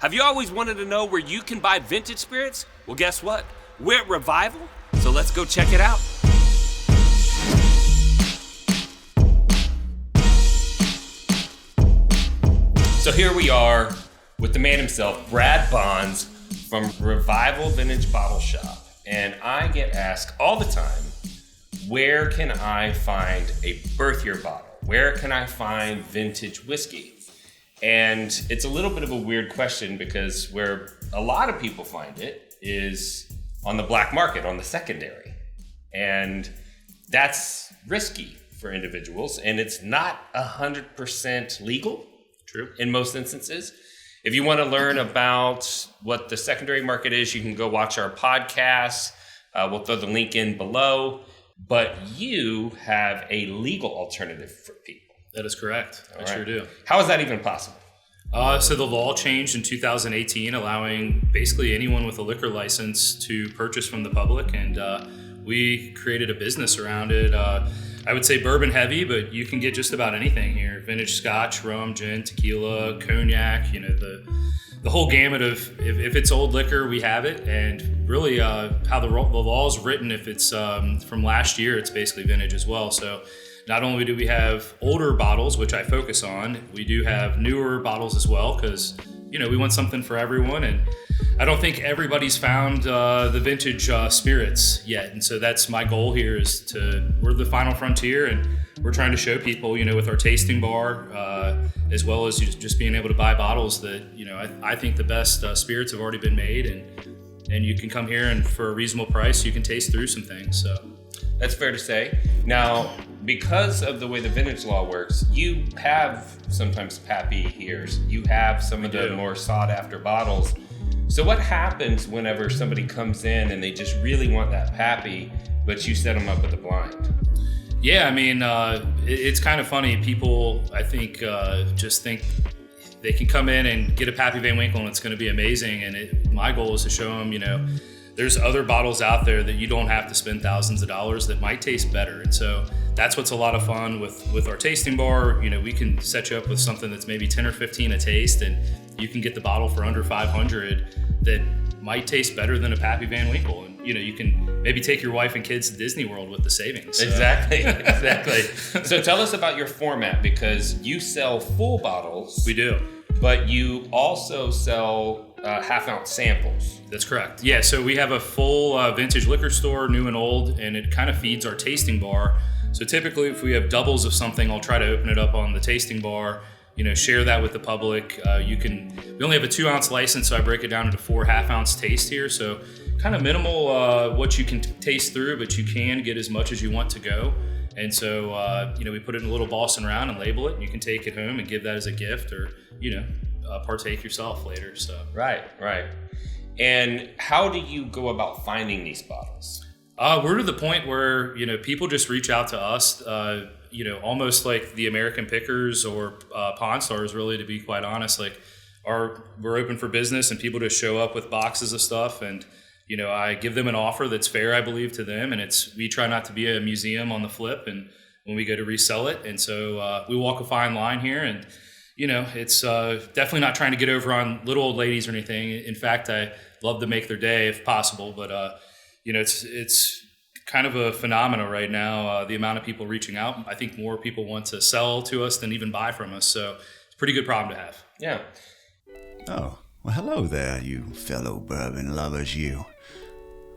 Have you always wanted to know where you can buy vintage spirits? Well, guess what? We're at Revival, so let's go check it out. So here we are with the man himself, Brad Bonds from Revival Vintage Bottle Shop. And I get asked all the time, where can I find a birth year bottle? Where can I find vintage whiskey? And it's a little bit of a weird question because where a lot of people find it is on the black market, on the secondary. And that's risky for individuals, and it's not 100% legal. True. In most instances. If you want to learn about what the secondary market is, you can go watch our podcast. We'll throw the link in below. But you have a legal alternative for people. That is correct. I sure do. How is that even possible? So the law changed in 2018, allowing basically anyone with a liquor license to purchase from the public, and we created a business around it. I would say bourbon heavy, but you can get just about anything here. Vintage scotch, rum, gin, tequila, cognac, the whole gamut of, if it's old liquor, we have it. And really how the law is written, if it's from last year, it's basically vintage as well. So not only do we have older bottles, which I focus on, we do have newer bottles as well, because we want something for everyone. And I don't think everybody's found the vintage spirits yet. And so that's my goal here, we're the final frontier, and we're trying to show people, with our tasting bar, as well as just being able to buy bottles that, I think the best spirits have already been made, and you can come here and for a reasonable price, you can taste through some things. So that's fair to say. Now, because of the way the vintage law works, you have sometimes Pappy here. You have some of the more sought after bottles. So what happens whenever somebody comes in and they just really want that Pappy, but you set them up with a blind? Yeah, I mean, it's kind of funny. People, I think, just think they can come in and get a Pappy Van Winkle and it's going to be amazing. And my goal is to show them, there's other bottles out there that you don't have to spend thousands of dollars that might taste better. And so that's what's a lot of fun with our tasting bar. We can set you up with something that's maybe 10 or 15 a taste, and you can get the bottle for under $500 that might taste better than a Pappy Van Winkle. And you can maybe take your wife and kids to Disney World with the savings. So. Exactly. So tell us about your format, because you sell full bottles. We do. But you also sell half-ounce samples. That's correct. Yeah, so we have a full vintage liquor store, new and old, and it kind of feeds our tasting bar. So typically, if we have doubles of something, I'll try to open it up on the tasting bar, share that with the public. We only have a 2-ounce license, so I break it down into 4 half-ounce taste here. So kind of minimal what you can taste through, but you can get as much as you want to go. And so, we put it in a little Boston round and label it, and you can take it home and give that as a gift, or, partake yourself later. So Right. And how do you go about finding these bottles? We're to the point where, people just reach out to us, almost like the American Pickers or Pawn Stars, really, to be quite honest. Like, we're open for business, and people just show up with boxes of stuff, and I give them an offer that's fair, I believe, to them, and we try not to be a museum on the flip, and when we go to resell it. And so we walk a fine line here, and it's definitely not trying to get over on little old ladies or anything. In fact, I love to make their day if possible, but it's kind of a phenomena right now, the amount of people reaching out. I think more people want to sell to us than even buy from us, so it's a pretty good problem to have. Yeah. Oh, well, hello there, you fellow bourbon lovers, you.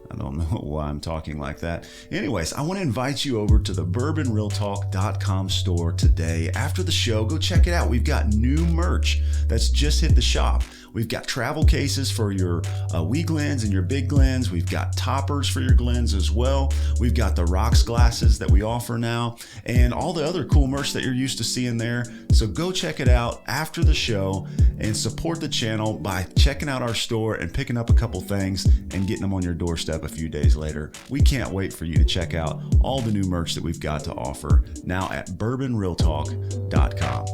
I don't know why I'm talking like that. Anyways, I want to invite you over to the bourbonrealtalk.com store today. After the show, go check it out. We've got new merch that's just hit the shop. We've got travel cases for your wee Glens and your big Glens. We've got toppers for your Glens as well. We've got the rocks glasses that we offer now, and all the other cool merch that you're used to seeing there. So go check it out after the show and support the channel by checking out our store and picking up a couple things and getting them on your doorstep a few days later. We can't wait for you to check out all the new merch that we've got to offer now at bourbonrealtalk.com.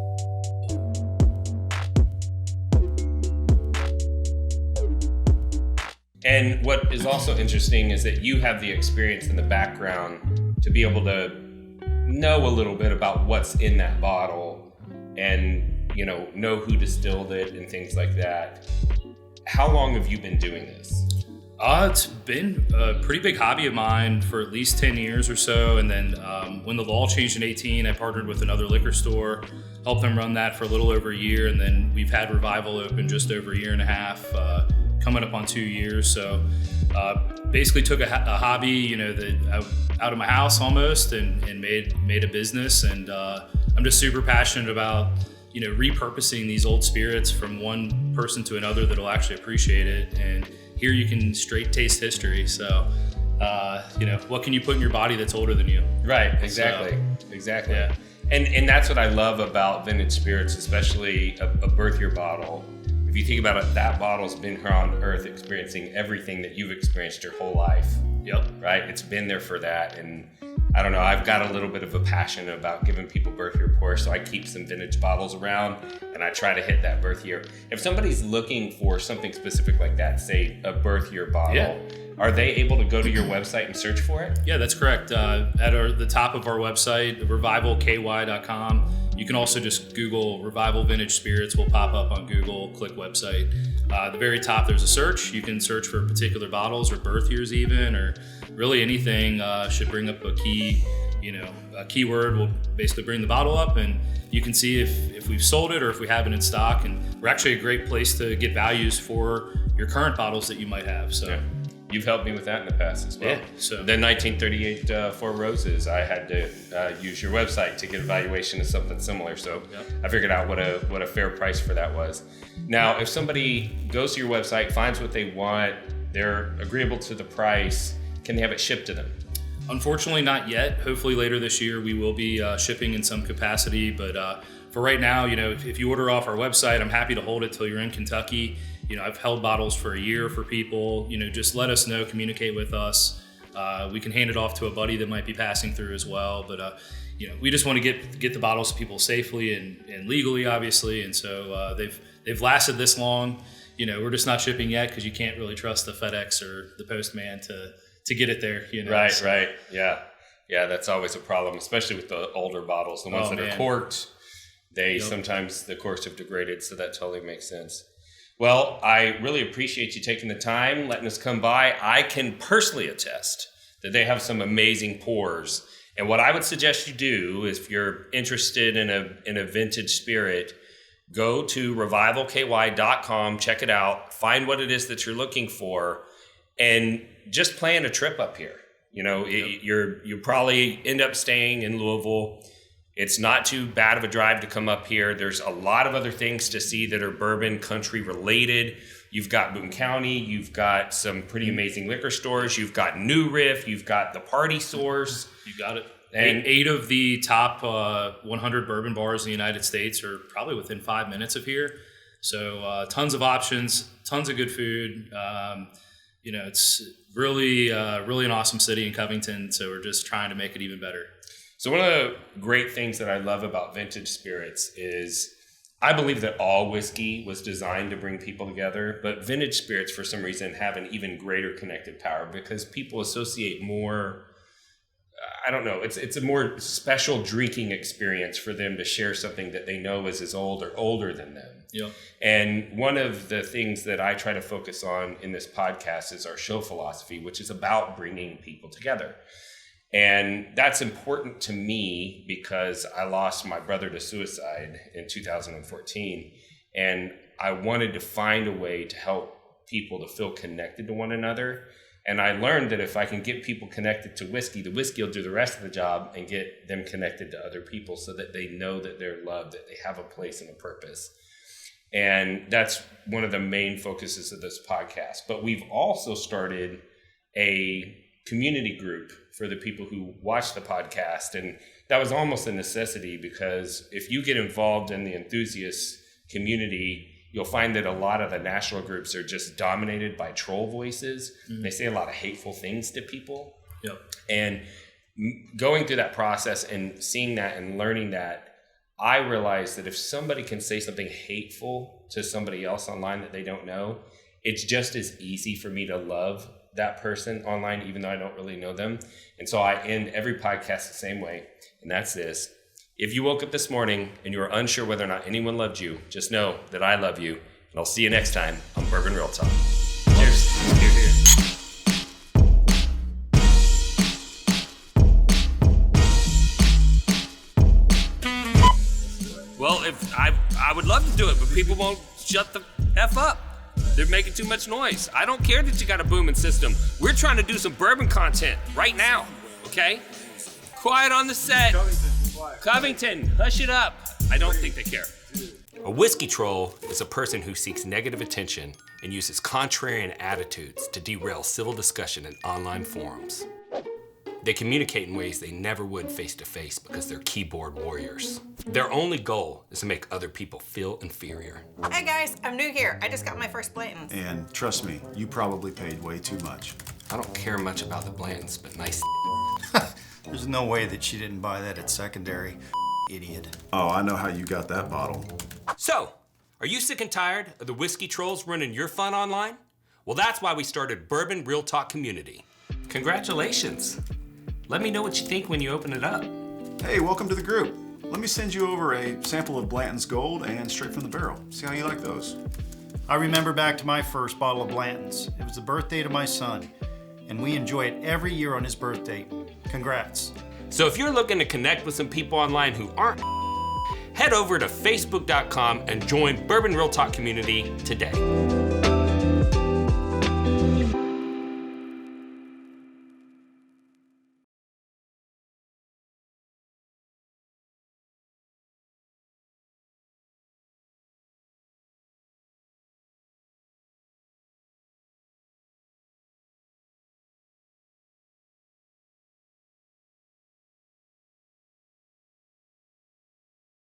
And what is also interesting is that you have the experience in the background to be able to know a little bit about what's in that bottle and know who distilled it and things like that. How long have you been doing this? It's been a pretty big hobby of mine for at least 10 years or so. And then when the law changed in 18, I partnered with another liquor store, helped them run that for a little over a year. And then we've had Revival open just over a year and a half, coming up on 2 years. So basically took a hobby, out of my house almost and made a business. And I'm just super passionate about, repurposing these old spirits from one person to another that'll actually appreciate it. And here you can straight taste history. So, what can you put in your body that's older than you? Right, exactly. Yeah. And that's what I love about vintage spirits, especially a birth year bottle. If you think about it, that bottle's been here on earth experiencing everything that you've experienced your whole life. Yep. Right? It's been there for that. And I don't know, I've got a little bit of a passion about giving people birth year pours, so I keep some vintage bottles around and I try to hit that birth year. If somebody's looking for something specific like that, say a birth year bottle, are they able to go to your website and search for it? Yeah, that's correct. At the top of our website, revivalky.com, you can also just Google Revival Vintage Spirits. Will pop up on Google, click website. At the very top, there's a search. You can search for particular bottles or birth years even, or really anything should bring up a key, a keyword will basically bring the bottle up and you can see if we've sold it or if we have it in stock. And we're actually a great place to get values for your current bottles that you might have. So. Yeah. You've helped me with that in the past as well. Yeah, so the 1938 Four Roses, I had to use your website to get a valuation of something similar. So I figured out what a fair price for that was. Now, if somebody goes to your website, finds what they want, they're agreeable to the price, can they have it shipped to them? Unfortunately, not yet. Hopefully later this year, we will be shipping in some capacity. But for right now, if you order off our website, I'm happy to hold it till you're in Kentucky. I've held bottles for a year for people. Just let us know, communicate with us. We can hand it off to a buddy that might be passing through as well. But we just want to get the bottles to people safely and legally, obviously. And so they've lasted this long. We're just not shipping yet because you can't really trust the FedEx or the postman to get it there. Right. Yeah. That's always a problem, especially with the older bottles, the ones that are corked. Sometimes the corks have degraded, so that totally makes sense. Well, I really appreciate you taking the time, letting us come by. I can personally attest that they have some amazing pours. And what I would suggest you do is if you're interested in a vintage spirit, go to revivalky.com, check it out, find what it is that you're looking for, and just plan a trip up here. You probably end up staying in Louisville. It's not too bad of a drive to come up here. There's a lot of other things to see that are bourbon country related. You've got Boone County. You've got some pretty amazing liquor stores. You've got New Riff. You've got the Party Source. You got it. And 8 of the top 100 bourbon bars in the United States are probably within 5 minutes of here. So tons of options, tons of good food. It's really an awesome city in Covington. So we're just trying to make it even better. So one of the great things that I love about vintage spirits is I believe that all whiskey was designed to bring people together, but vintage spirits for some reason have an even greater connective power because people associate more, I don't know, it's a more special drinking experience for them to share something that they know is as old or older than them. Yeah. And one of the things that I try to focus on in this podcast is our show philosophy, which is about bringing people together. And that's important to me because I lost my brother to suicide in 2014. And I wanted to find a way to help people to feel connected to one another. And I learned that if I can get people connected to whiskey, the whiskey will do the rest of the job and get them connected to other people so that they know that they're loved, that they have a place and a purpose. And that's one of the main focuses of this podcast. But we've also started a community group for the people who watch the podcast. And that was almost a necessity because if you get involved in the enthusiast community, you'll find that a lot of the national groups are just dominated by troll voices. Mm-hmm. They say a lot of hateful things to people. Yep. And going through that process and seeing that and learning that, I realized that if somebody can say something hateful to somebody else online that they don't know, it's just as easy for me to love that person online, even though I don't really know them. And so I end every podcast the same way, and that's this. If you woke up this morning and you are unsure whether or not anyone loved you, just know that I love you, and I'll see you next time on Bourbon Real Talk. Cheers. Well, if I would love to do it, but people won't shut the F up. They're making too much noise. I don't care that you got a booming system. We're trying to do some bourbon content right now, okay? Quiet on the set. Covington, hush it up. I don't think they care. A whiskey troll is a person who seeks negative attention and uses contrarian attitudes to derail civil discussion in online forums. They communicate in ways they never would face-to-face because they're keyboard warriors. Their only goal is to make other people feel inferior. Hey guys, I'm new here. I just got my first Blanton's. And trust me, you probably paid way too much. I don't care much about the Blantons, but nice. There's no way that she didn't buy that at secondary. Idiot. Oh, I know how you got that bottle. So, are you sick and tired of the whiskey trolls running your fun online? Well, that's why we started Bourbon Real Talk Community. Congratulations. Let me know what you think when you open it up. Hey, welcome to the group. Let me send you over a sample of Blanton's Gold and Straight from the Barrel. See how you like those. I remember back to my first bottle of Blanton's. It was the birthday to my son, and we enjoy it every year on his birthday. Congrats. So if you're looking to connect with some people online who aren't, head over to facebook.com and join Bourbon Real Talk Community today.